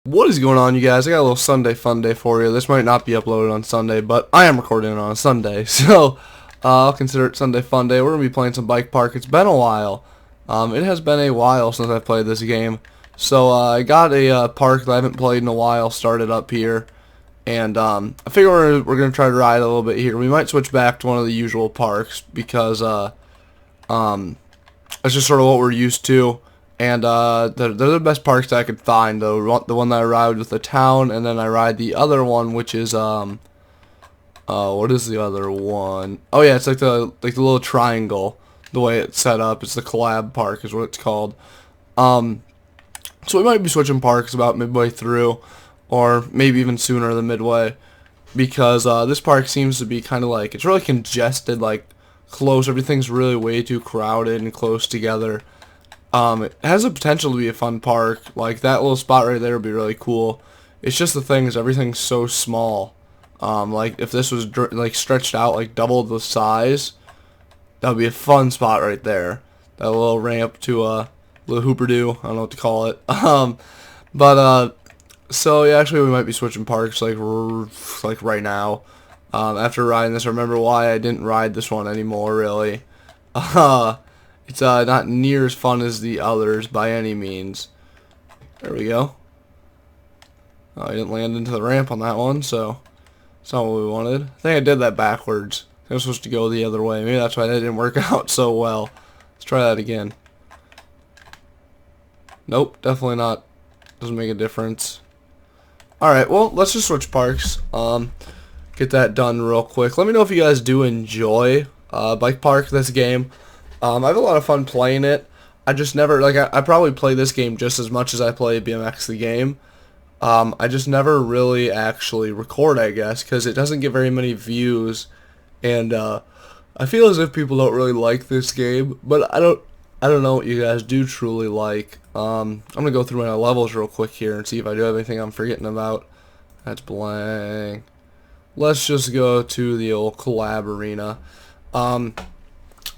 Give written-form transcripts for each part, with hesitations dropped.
What is going on, you guys? I got a little Sunday fun day for you. This might not be uploaded on Sunday, but I am recording it on a Sunday, so I'll consider it Sunday fun day. We're going to be playing some Bike Park. It's been a while. It has been a while since I've played this game. So I got a park that I haven't played in a while started up here, and I figure we're going to try to ride a little bit here. We might switch back to one of the usual parks because that's just sort of what we're used to. And they're the best parks that I could find, though. The one that I ride with the town, and then I ride the other one, which is what is the other one? Oh yeah, it's like the little triangle. The way it's set up, it's the collab park, is what it's called. So we might be switching parks about midway through, or maybe even sooner than midway, because this park seems to be kind of like it's really congested, like close. Everything's really way too crowded and close together. It has the potential to be a fun park. Like, that little spot right there would be really cool. It's just the thing is everything's so small. Like, if this was, like, stretched out, like, double the size, that would be a fun spot right there. That little ramp to, little hooper-doo. I don't know what to call it. So, yeah, actually, we might be switching parks, like right now. After riding this, I remember why I didn't ride this one anymore, really. It's not near as fun as the others by any means. There we go. I didn't land into the ramp on that one, so it's not what we wanted. I think I did that backwards. I was supposed to go the other way. Maybe that's why that didn't work out so well. Let's try that again. Nope, definitely not. Doesn't make a difference. Alright, well, let's just switch parks. Get that done real quick. Let me know if you guys do enjoy Bike Park, this game. I have a lot of fun playing it. I just never, like, I probably play this game just as much as I play BMX the game. I just never really actually record, I guess, because it doesn't get very many views, and I feel as if people don't really like this game, but I don't know what you guys do truly like. I'm gonna go through my levels real quick here and see if I do have anything I'm forgetting about. That's blank. Let's just go to the old collab arena.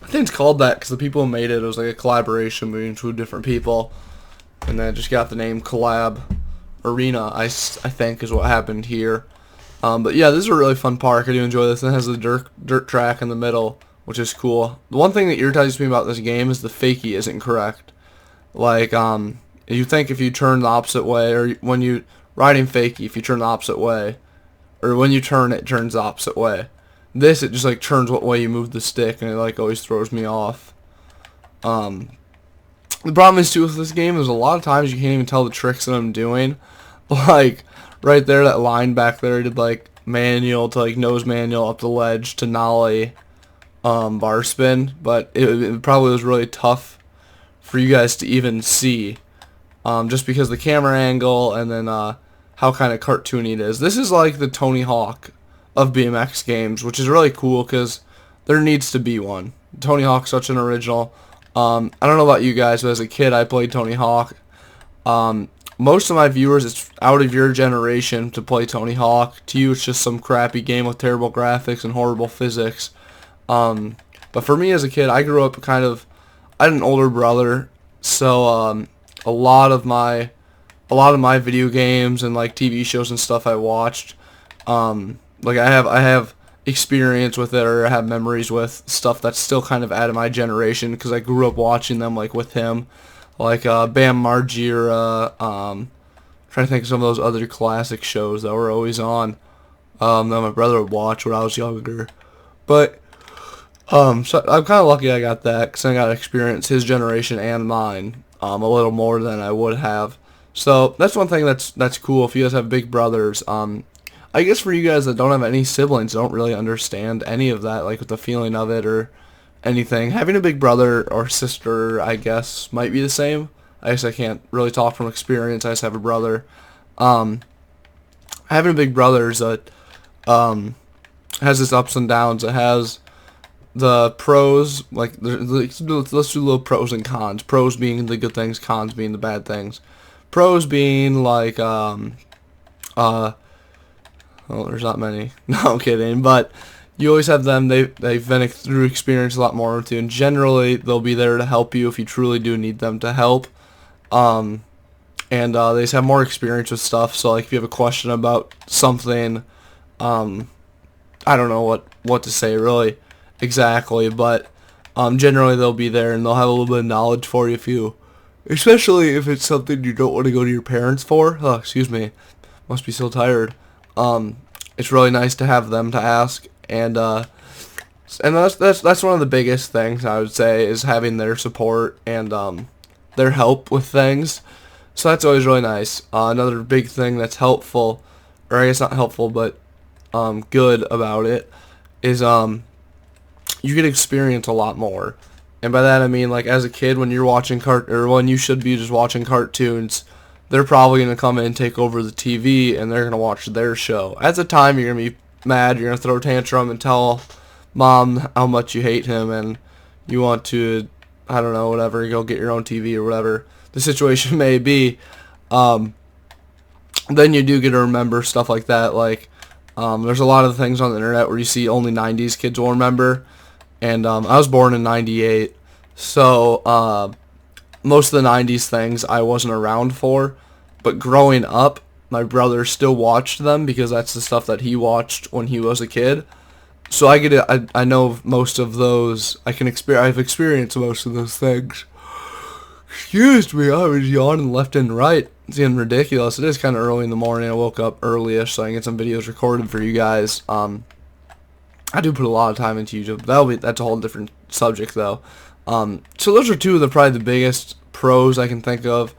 I think it's called that because the people who made it was like a collaboration between two different people, and then it just got the name Collab Arena. I think is what happened here. But yeah, this is a really fun park. I do enjoy this. It has the dirt track in the middle, which is cool. The one thing that irritates me about this game is the fakie isn't correct. Like, you think if you turn the opposite way, or when you riding fakie, if you turn the opposite way, or when you turn it turns the opposite way. This, it just like turns what way you move the stick, and it like always throws me off. The problem is too with this game is a lot of times you can't even tell the tricks that I'm doing. Like right there, that line back there, I did like manual to like nose manual up the ledge to nollie bar spin, but it probably was really tough for you guys to even see, just because the camera angle and then how kind of cartoony it is. This is like the Tony Hawk of BMX games, which is really cool because there needs to be one. Tony Hawk's such an original. I don't know about you guys, but as a kid I played Tony Hawk. Most of my viewers, it's out of your generation to play Tony Hawk. To you, it's just some crappy game with terrible graphics and horrible physics. But for me as a kid, I grew up I had an older brother, so a lot of my video games and like TV shows and stuff I watched, like I have experience with it, or I have memories with stuff that's still kind of out of my generation because I grew up watching them like with him, like Bam Margera, trying to think of some of those other classic shows that were always on, that my brother would watch when I was younger. But so I'm kind of lucky I got that because I got to experience his generation and mine a little more than I would have. So that's one thing that's cool if you guys have big brothers. I guess for you guys that don't have any siblings, don't really understand any of that, like with the feeling of it or anything. Having a big brother or sister, I guess, might be the same. I guess I can't really talk from experience. I just have a brother. Having a big brother is that has its ups and downs. It has the pros, like let's do little pros and cons. Pros being the good things, cons being the bad things. Pros being like well, there's not many. No, I'm kidding. But you always have them. They've been through experience a lot more with you, and generally they'll be there to help you if you truly do need them to help. and they just have more experience with stuff. So like if you have a question about something, I don't know what to say really exactly, but generally they'll be there and they'll have a little bit of knowledge for you especially if it's something you don't want to go to your parents for. Oh, excuse me, must be so tired. It's really nice to have them to ask, and that's one of the biggest things I would say, is having their support and their help with things. So that's always really nice. Another big thing that's helpful, or I guess not helpful, but good about it, is you get to experience a lot more. And by that I mean, like, as a kid, when you're watching or when you should be just watching cartoons, they're probably going to come in and take over the TV, and they're going to watch their show. At the time, you're going to be mad, you're going to throw a tantrum and tell mom how much you hate him, and you want to, I don't know, whatever, go get your own TV or whatever the situation may be. Then you do get to remember stuff like that. Like, there's a lot of things on the internet where you see only 90s kids will remember. And I was born in 98, so most of the 90s things I wasn't around for. But growing up, my brother still watched them because that's the stuff that he watched when he was a kid. So I know most of those. I've experienced most of those things. Excuse me, I was yawning left and right. It's getting ridiculous. It is kind of early in the morning. I woke up early-ish so I can get some videos recorded for you guys. I do put a lot of time into YouTube. That's a whole different subject though. So those are two of probably the biggest pros I can think of.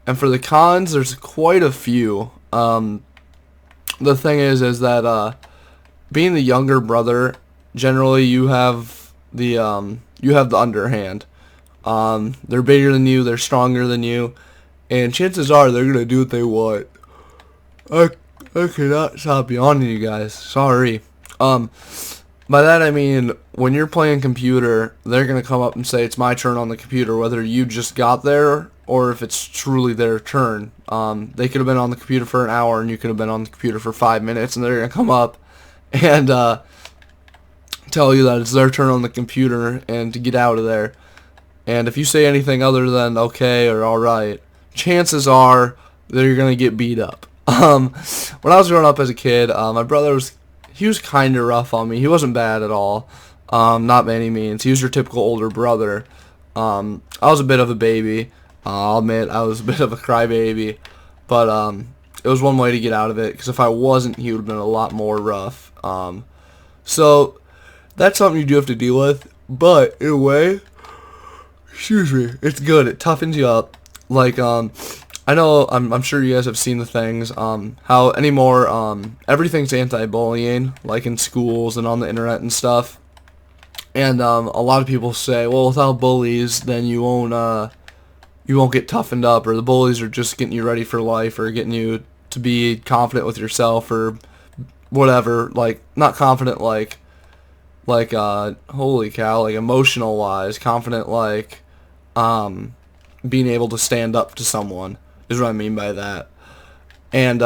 And for the cons, there's quite a few. The thing is that being the younger brother, generally you have the underhand. They're bigger than you, they're stronger than you, and chances are they're gonna do what they want. I cannot stop yawning, you guys. Sorry. By that I mean, when you're playing computer, they're going to come up and say it's my turn on the computer, whether you just got there or if it's truly their turn. They could have been on the computer for an hour and you could have been on the computer for 5 minutes, and they're going to come up and tell you that it's their turn on the computer and to get out of there. And if you say anything other than okay or alright, chances are that you're going to get beat up. When I was growing up as a kid, my brother was kind of rough on me. He wasn't bad at all, not by any means. He was your typical older brother. I was a bit of a baby. I'll admit I was a bit of a crybaby, but it was one way to get out of it, because if I wasn't, he would have been a lot more rough. So that's something you do have to deal with, but in a way, excuse me, it's good. It toughens you up. Like, I know, I'm sure you guys have seen the things, how anymore, everything's anti-bullying, like in schools and on the internet and stuff. And a lot of people say, well, without bullies, then you won't get toughened up, or the bullies are just getting you ready for life, or getting you to be confident with yourself, or whatever. Like, not confident like holy cow, like emotional wise, confident like being able to stand up to someone is what I mean by that. And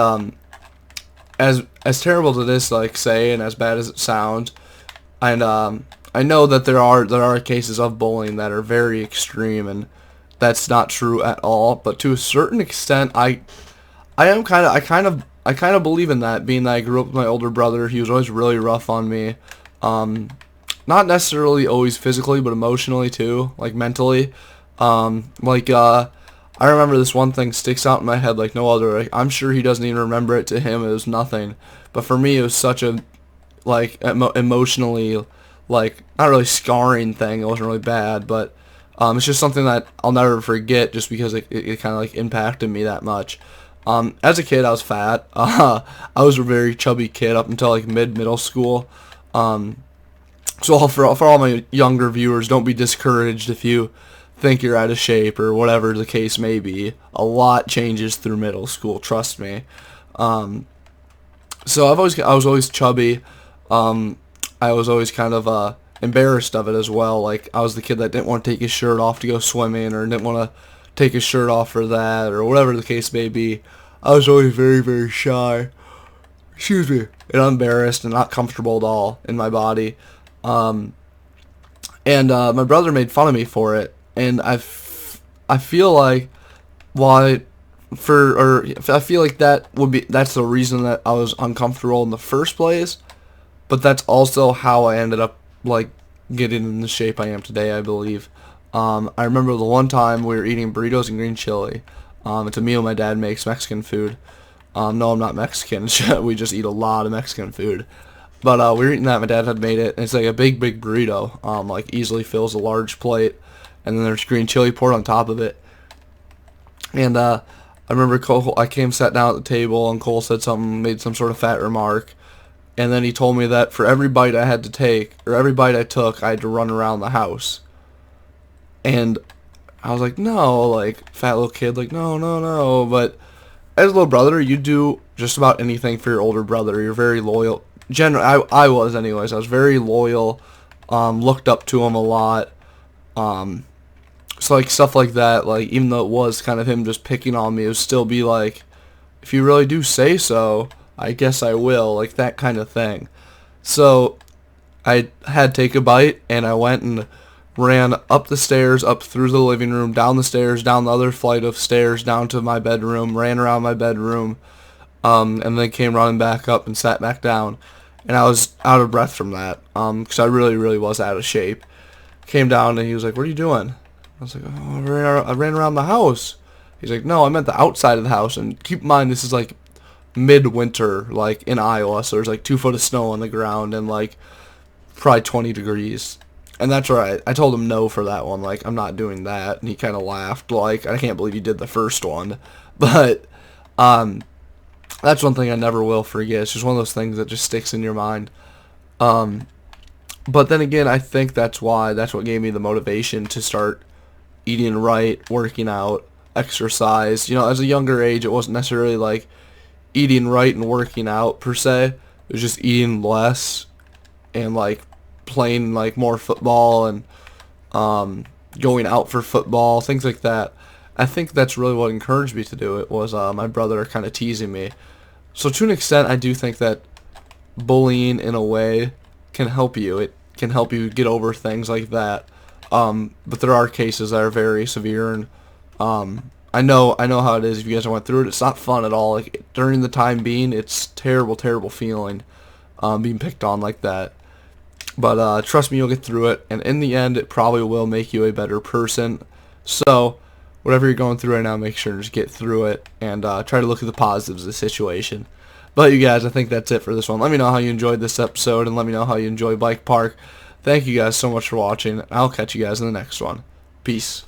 as terrible as it is to like say, and as bad as it sounds, and I know that there are cases of bullying that are very extreme, and that's not true at all. But to a certain extent, I kind of believe in that, being that I grew up with my older brother. He was always really rough on me, not necessarily always physically, but emotionally too, like mentally. I remember this one thing sticks out in my head like no other. Like, I'm sure he doesn't even remember it. To him, it was nothing, but for me, it was such a emotionally, like, not really scarring thing. It wasn't really bad, but it's just something that I'll never forget, just because it kind of like impacted me that much. As a kid, I was fat. I was a very chubby kid up until like middle school. So for all my younger viewers, don't be discouraged if you think you're out of shape or whatever the case may be. A lot changes through middle school, trust me. So I was always chubby. I was always kind of embarrassed of it as well. Like, I was the kid that didn't want to take his shirt off to go swimming, or didn't want to take his shirt off for that, or whatever the case may be. I was always very, very shy. Excuse me. And embarrassed and not comfortable at all in my body. And my brother made fun of me for it. And I feel like, while I feel like that's the reason that I was uncomfortable in the first place, but that's also how I ended up like getting in the shape I am today, I believe. I remember the one time we were eating burritos and green chili. It's a meal my dad makes, Mexican food. No, I'm not Mexican. We just eat a lot of Mexican food. But we were eating that. My dad had made it. And it's like a big burrito. Like easily fills a large plate. And then there's green chili poured on top of it. And I remember I sat down at the table, and Cole said something, made some sort of fat remark. And then he told me that for every bite I had to take, or every bite I took, I had to run around the house. And I was like, no, like, fat little kid, like, no, no, no. But as a little brother, you do just about anything for your older brother. You're very loyal. I was anyways. I was very loyal, looked up to him a lot. So, like, stuff like that, like, even though it was kind of him just picking on me, it would still be like, if you really do say so, I guess I will, like, that kind of thing. So, I had to take a bite, and I went and ran up the stairs, up through the living room, down the stairs, down the other flight of stairs, down to my bedroom, ran around my bedroom, and then came running back up and sat back down. And I was out of breath from that, because I really, really was out of shape. Came down, and he was like, what are you doing? I was like, oh, I ran around the house. He's like, no, I meant the outside of the house. And keep in mind, this is like midwinter, like in Iowa, so there's like 2 foot of snow on the ground and like probably 20 degrees. And that's right. I told him no for that one. Like, I'm not doing that. And he kind of laughed. Like, I can't believe you did the first one. But that's one thing I never will forget. It's just one of those things that just sticks in your mind. But then again, I think that's what gave me the motivation to start eating right, working out, exercise. You know, as a younger age, it wasn't necessarily like eating right and working out per se. It was just eating less and like playing like more football and going out for football, things like that. I think that's really what encouraged me to do it, was my brother kind of teasing me. So to an extent, I do think that bullying in a way can help you. It can help you get over things like that. But there are cases that are very severe, and I know how it is. If you guys went through it, it's not fun at all. Like, during the time being, it's terrible, terrible feeling being picked on like that. But trust me, you'll get through it, and in the end, it probably will make you a better person. So whatever you're going through right now, make sure to just get through it and try to look at the positives of the situation. But you guys, I think that's it for this one. Let me know how you enjoyed this episode, and let me know how you enjoy Bike Park. Thank you guys so much for watching. I'll catch you guys in the next one. Peace.